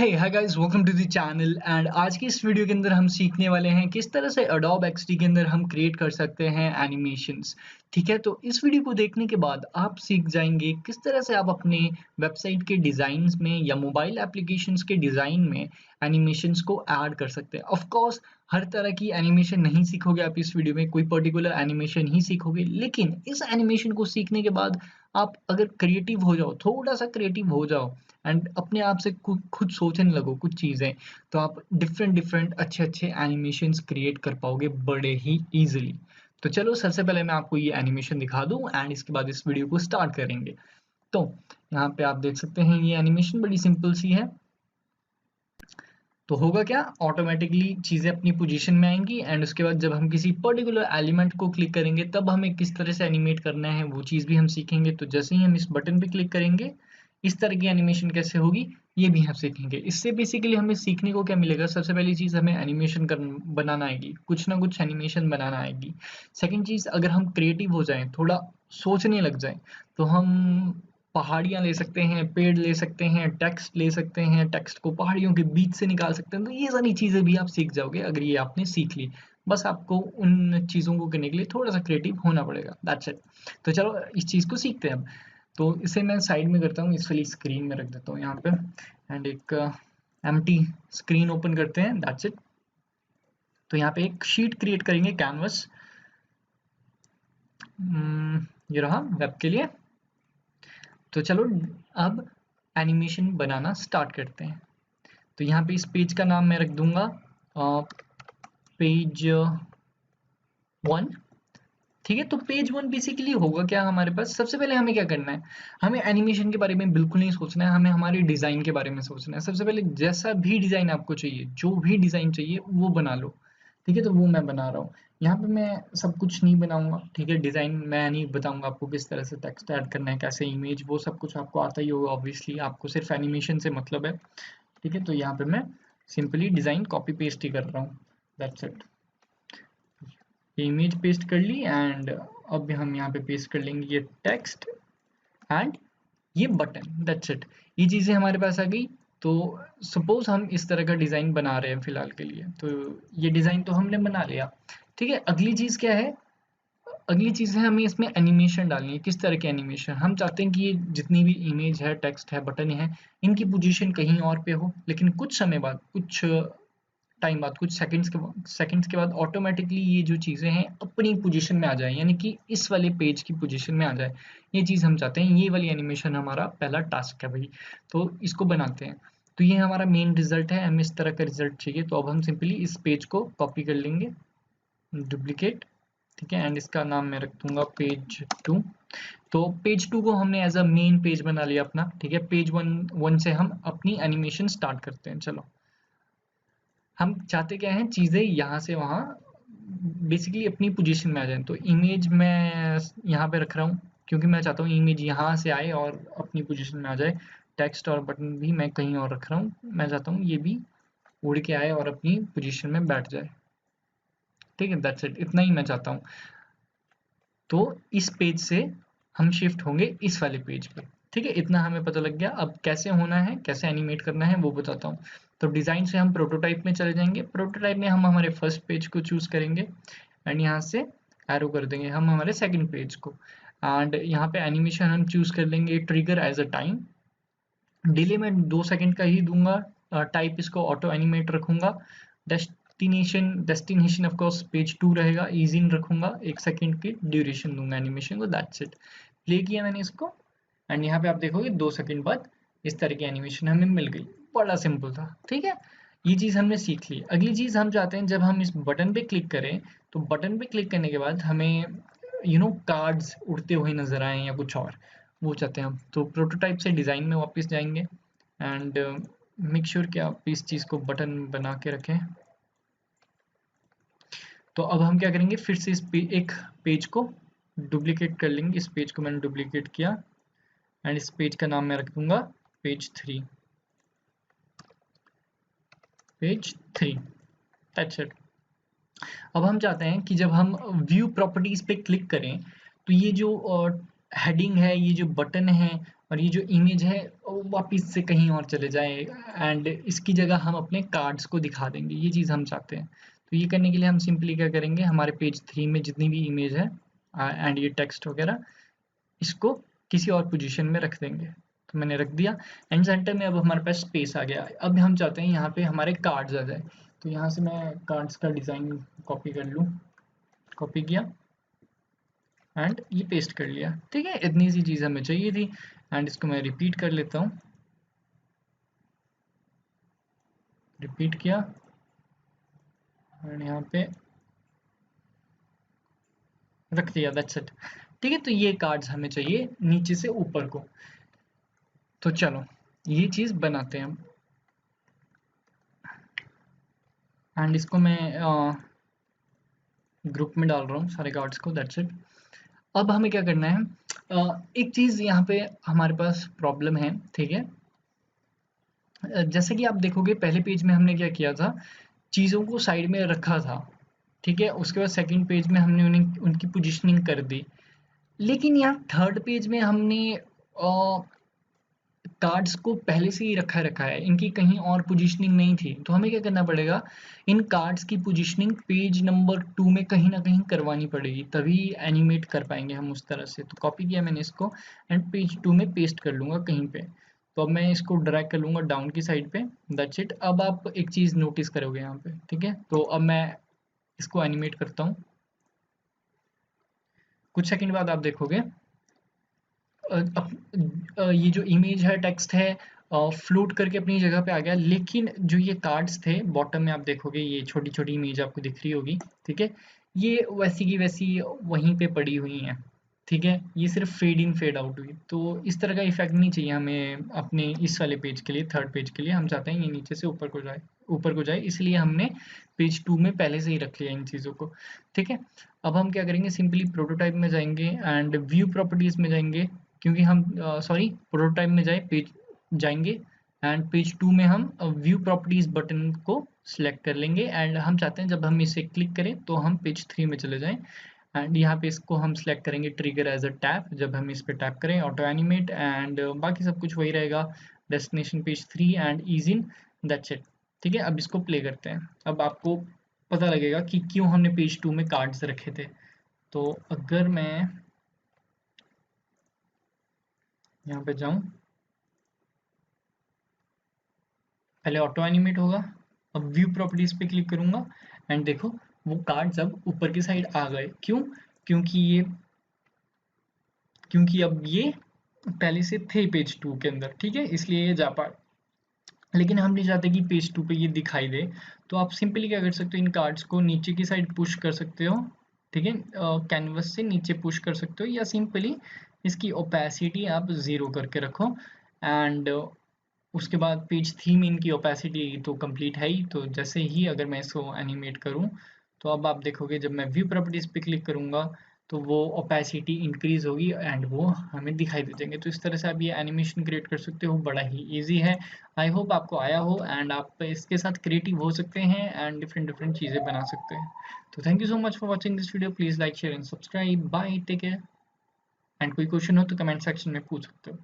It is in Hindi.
Hey hi guys, welcome to the channel. And आज की इस वीडियो के अंदर हम सीखने वाले हैं किस तरह से Adobe XD के अंदर हम क्रिएट कर सकते हैं एनिमेशंस। ठीक है, तो इस वीडियो को देखने के बाद आप सीख जाएंगे किस तरह से आप अपने वेबसाइट के डिज़ाइंस में या मोबाइल एप्लीकेशंस के डिज़ाइन में एनिमेशंस को ऐड कर सकते हैं। ऑफ कोर्स हर तरह की एनिमेशन नहीं सीखोगे आप इस वीडियो में, कोई पर्टिकुलर एनिमेशन ही सीखोगे, लेकिन इस एनिमेशन को सीखने के बाद आप अगर क्रिएटिव हो जाओ, थोड़ा सा क्रिएटिव हो जाओ एंड अपने आप से खुद सोचने लगो कुछ चीज़ें, तो आप डिफरेंट डिफरेंट अच्छे-अच्छे एनिमेशंस क्रिएट कर पाओगे बड़े ही ईज़िली। तो चलो सबसे पहले मैं आपको ये एनिमेशन दिखा दूँ एंड इसके बाद इस वीडियो को स्टार्ट करेंगे। तो यहाँ पे आप देख सकते हैं ये एनिमेशन बड़ी सिंपल सी है। तो होगा क्या, ऑटोमेटिकली चीज़ें अपनी पोजीशन में आएँगी एंड उसके बाद जब हम किसी पर्टिकुलर एलिमेंट को क्लिक करेंगे तब हमें किस तरह से एनिमेट करना है वो चीज़ भी हम सीखेंगे। तो जैसे ही हम इस बटन पे क्लिक करेंगे, इस तरह की एनिमेशन कैसे होगी ये भी हम सीखेंगे। इससे बेसिकली हमें सीखने को क्या मिलेगा, सबसे पहली चीज़ हमें एनिमेशन बनाना आएगी, कुछ ना कुछ एनिमेशन बनाना आएगी। सेकंड चीज़, अगर हम क्रिएटिव हो जाएँ, थोड़ा सोचने लग जाएँ, तो हम पहाड़ियाँ ले सकते हैं, पेड़ ले सकते हैं, टेक्स्ट ले सकते हैं, टेक्स्ट को पहाड़ियों के बीच से निकाल सकते हैं। तो ये सारी चीज़ें भी आप सीख जाओगे अगर ये आपने सीख ली। बस आपको उन चीज़ों को करने के लिए थोड़ा-सा क्रिएटिव होना पड़ेगा, दैट्स इट। तो चलो इस चीज़ को सीखते हैं अब। तो इसे मैं साइड में करता हूँ, इस वाली स्क्रीन में रख देता हूँ यहाँ पे एंड एक एम्प्टी स्क्रीन ओपन करते हैं, दैट्स इट। तो यहाँ पे एक शीट क्रिएट करेंगे कैनवस, ये रहा वेब के लिए। तो चलो अब एनिमेशन बनाना स्टार्ट करते हैं। तो यहाँ पे इस पेज का नाम मैं रख दूंगा पेज 1। ठीक है, तो पेज 1 बेसिकली होगा क्या हमारे पास, सबसे पहले हमें क्या करना है, हमें एनिमेशन के बारे में बिल्कुल नहीं सोचना है, हमें हमारे डिज़ाइन के बारे में सोचना है। सबसे पहले जैसा भी डिज़ाइन आपको चाहिए, जो भी डिज़ाइन चाहिए वो बना लो। ठीक है, तो वो मैं बना रहा हूँ। यहाँ पे मैं सब कुछ नहीं बनाऊंगा, ठीक है, डिज़ाइन मैं नहीं बताऊंगा आपको किस तरह से टेक्स्ट ऐड करना है, कैसे इमेज, वो सब कुछ आपको आता ही होगा ऑब्वियसली, आपको सिर्फ एनिमेशन से मतलब है। ठीक है, तो यहाँ पे मैं सिंपली डिज़ाइन कॉपी पेस्ट ही कर रहा हूँ, दैट्स इट। ये इमेज पेस्ट कर ली एंड अब हम यहाँ पे पेस्ट कर लेंगे ये टेक्स्ट एंड ये बटन, दैट्स इट। ये चीज़ें हमारे पास आ गई। तो सपोज हम इस तरह का डिज़ाइन बना रहे हैं फिलहाल के लिए, तो ये डिज़ाइन तो हमने बना लिया। ठीक है, अगली चीज़ क्या है, अगली चीज़ है हमें इसमें एनिमेशन डालनी है। किस तरह की एनिमेशन, हम चाहते हैं कि ये जितनी भी इमेज है, टेक्स्ट है, बटन है, इनकी पोजीशन कहीं और पे हो, लेकिन कुछ समय बाद, कुछ टाइम बाद, कुछ सेकंड्स के बाद ऑटोमेटिकली ये जो चीज़ें हैं अपनी पोजीशन में आ जाए, यानी कि इस वाले पेज की पोजीशन में आ जाए। ये चीज़ हम चाहते हैं, ये वाली एनिमेशन हमारा पहला टास्क है भाई। तो इसको बनाते हैं। तो ये हमारा मेन रिजल्ट है, हमें इस तरह का रिजल्ट चाहिए। तो अब हम सिंपली इस पेज को कॉपी कर लेंगे, डुप्लीकेट, ठीक है, एंड इसका नाम मैं रख दूंगा पेज 2। तो पेज 2 को हमने एज अ मेन पेज बना लिया अपना। ठीक है, पेज 1 से हम अपनी एनिमेशन स्टार्ट करते हैं। चलो, हम चाहते क्या हैं, चीज़ें यहाँ से वहाँ बेसिकली अपनी पोजीशन में आ जाएँ। तो इमेज मैं यहाँ पे रख रहा हूँ क्योंकि मैं चाहता हूँ इमेज यहाँ से आए और अपनी पोजीशन में आ जाए। टेक्स्ट और बटन भी मैं कहीं और रख रहा हूँ, मैं चाहता हूँ ये भी उड़ के आए और अपनी पोजीशन में बैठ जाए। ठीक है, दैट्स इट, इतना ही मैं चाहता हूँ। तो इस पेज से हम शिफ्ट होंगे इस वाले पेज पे। ठीक है, इतना हमें पता लग गया। अब कैसे होना है, कैसे एनिमेट करना है वो बताता हूँ। तो डिज़ाइन से हम प्रोटोटाइप में चले जाएंगे। प्रोटोटाइप में हम हमारे फर्स्ट पेज को चूज़ करेंगे एंड यहाँ से एरो कर देंगे हम हमारे सेकंड पेज को। एंड यहाँ पे एनिमेशन हम चूज़ कर लेंगे trigger as a time. Delay मैं 2 सेकंड का ही दूंगा। टाइप इसको ऑटो एनिमेट रखूंगा। डेस्टिनेशन ऑफ कोर्स पेज 2 रहेगा। इजी इन रखूंगा, 1 सेकंड की ड्यूरेशन दूंगा एनिमेशन को, दैट्स इट। प्ले किया मैंने इसको एंड यहाँ पे आप देखोगे 2 सेकंड बाद इस तरह की एनिमेशन हमें मिल गई। बड़ा सिंपल था। ठीक है, ये चीज़ हमने सीख ली। अगली चीज़ हम चाहते हैं, जब हम इस बटन पे क्लिक करें तो बटन पे क्लिक करने के बाद हमें कार्ड्स उड़ते हुए नजर आए या कुछ और, वो चाहते हैं हम। तो प्रोटोटाइप से डिज़ाइन में वापस जाएंगे एंड मेक श्योर कि आप इस चीज़ को बटन बना के रखें। तो अब हम क्या करेंगे, फिर से एक पेज को डुप्लीकेट कर लेंगे। इस पेज को मैंने डुप्लीकेट किया एंड इस पेज का नाम मैं रख दूंगा पेज 3। Page 3, that's it. अब हम चाहते हैं कि जब हम व्यू प्रॉपर्टीज पे क्लिक करें तो ये जो हेडिंग है, ये जो बटन है, और ये जो इमेज है वो वापस से कहीं और चले जाए एंड इसकी जगह हम अपने कार्ड्स को दिखा देंगे, ये चीज़ हम चाहते हैं। तो ये करने के लिए हम सिंपली क्या करेंगे, हमारे पेज 3 में जितनी भी इमेज है एंड ये टेक्स्ट वगैरह, इसको किसी और पोजीशन में रख देंगे। तो मैंने रख दिया एंड सेंटर में अब हमारे पास स्पेस आ गया। अब हम चाहते हैं यहाँ पे हमारे कार्ड्स आ जाए, तो यहाँ से मैं कार्ड्स का डिज़ाइन कॉपी कर लूँ, कॉपी किया एंड ये पेस्ट कर लिया। ठीक है, इतनी सी चीज़ हमें चाहिए थी एंड इसको मैं रिपीट कर लेता हूँ, रिपीट किया एंड यहाँ पे रख दिया, दैट्स इट। ठीक है, तो ये कार्ड्स हमें चाहिए नीचे से ऊपर को। तो चलो ये चीज़ बनाते हैं हम एंड इसको मैं ग्रुप में डाल रहा हूँ सारे कार्ड्स को, दैट्स इट। अब हमें क्या करना है, एक चीज़ यहाँ पे हमारे पास प्रॉब्लम है। ठीक है, जैसे कि आप देखोगे पहले पेज में हमने क्या किया था, चीज़ों को साइड में रखा था। ठीक है, उसके बाद सेकंड पेज में हमने उन्हें उनकी पोजीशनिंग कर दी, लेकिन यहाँ थर्ड पेज में हमने कार्ड्स को पहले से ही रखा रखा है, इनकी कहीं और पोजीशनिंग नहीं थी। तो हमें क्या करना पड़ेगा, इन कार्ड्स की पोजीशनिंग पेज नंबर 2 में कहीं ना कहीं करवानी पड़ेगी, तभी एनिमेट कर पाएंगे हम उस तरह से। तो कॉपी किया मैंने इसको एंड पेज 2 में पेस्ट कर लूंगा कहीं पे। तो अब मैं इसको ड्रैग कर लूंगा डाउन की साइड पे, दैट्स इट। अब आप एक चीज़ नोटिस करोगे यहाँ पे, ठीक है, तो अब मैं इसको एनिमेट करता हूँ। कुछ सेकंड बाद आप देखोगे ये जो इमेज है, टेक्स्ट है, फ्लोट करके अपनी जगह पे आ गया, लेकिन जो ये कार्ड्स थे बॉटम में आप देखोगे ये छोटी छोटी इमेज आपको दिख रही होगी। ठीक है, ये वैसी की वैसी वहीं पे पड़ी हुई हैं। ठीक है, ये सिर्फ फेड इन फेड आउट हुई। तो इस तरह का इफेक्ट नहीं चाहिए हमें अपने इस वाले पेज के लिए, थर्ड पेज के लिए। हम चाहते हैं ये नीचे से ऊपर को जाए, ऊपर को जाए, इसलिए हमने पेज 2 में पहले से ही रख लिया इन चीज़ों को। ठीक है, अब हम क्या करेंगे, सिंपली प्रोटोटाइप में जाएंगे एंड व्यू प्रॉपर्टीज में जाएंगे, क्योंकि हम सॉरी प्रोटोटाइप में जाएंगे एंड पेज 2 में हम व्यू प्रॉपर्टीज बटन को सिलेक्ट कर लेंगे एंड हम चाहते हैं जब हम इसे क्लिक करें तो हम पेज 3 में चले जाएं एंड यहाँ पे इसको हम सिलेक्ट करेंगे ट्रिगर एज अ टैप। जब हम इस पे टैप करें ऑटो एनिमेट एंड बाकी सब कुछ वही रहेगा, destination page 3 and is in, that's it. ठीक है, अब इसको प्ले करते हैं। अब आपको पता लगेगा कि क्यों हमने पेज 2 में कार्ड्स रखे थे। तो अगर मैं यहाँ पे जाऊँ, पहले ऑटो एनिमेट होगा, अब व्यू प्रॉपर्टीज पे क्लिक करूंगा एंड देखो वो कार्ड्स अब ऊपर की साइड आ गए। क्यों? क्योंकि ये क्योंकि अब ये पहले से थे पेज 2 के अंदर। ठीक है, इसलिए ये जा पा, लेकिन हम नहीं चाहते कि पेज 2 पे ये दिखाई दे। तो आप सिंपली क्या कर सकते हो, इन कार्ड्स को नीचे की साइड पुश कर सकते हो। ठीक है, कैनवस से नीचे पुश कर सकते हो या सिंपली इसकी ओपेसिटी आप 0 करके रखो एंड उसके बाद पेज 3 में इनकी ओपेसिटी तो कंप्लीट है ही। तो जैसे ही अगर मैं इसको एनिमेट करूं तो अब आप देखोगे जब मैं व्यू प्रॉपर्टीज पे क्लिक करूंगा तो वो ओपेसिटी इंक्रीज होगी एंड वो हमें दिखाई दे देंगे। तो इस तरह से आप ये एनिमेशन क्रिएट कर सकते हो, बड़ा ही इजी है। आई होप आपको आया हो एंड आप इसके साथ क्रिएटिव हो सकते हैं एंड डिफरेंट डिफरेंट चीज़ें बना सकते हैं। तो thank you so much for watching this video, please like share and subscribe, bye, take care. And कोई क्वेश्चन हो तो कमेंट सेक्शन में पूछ सकते हो।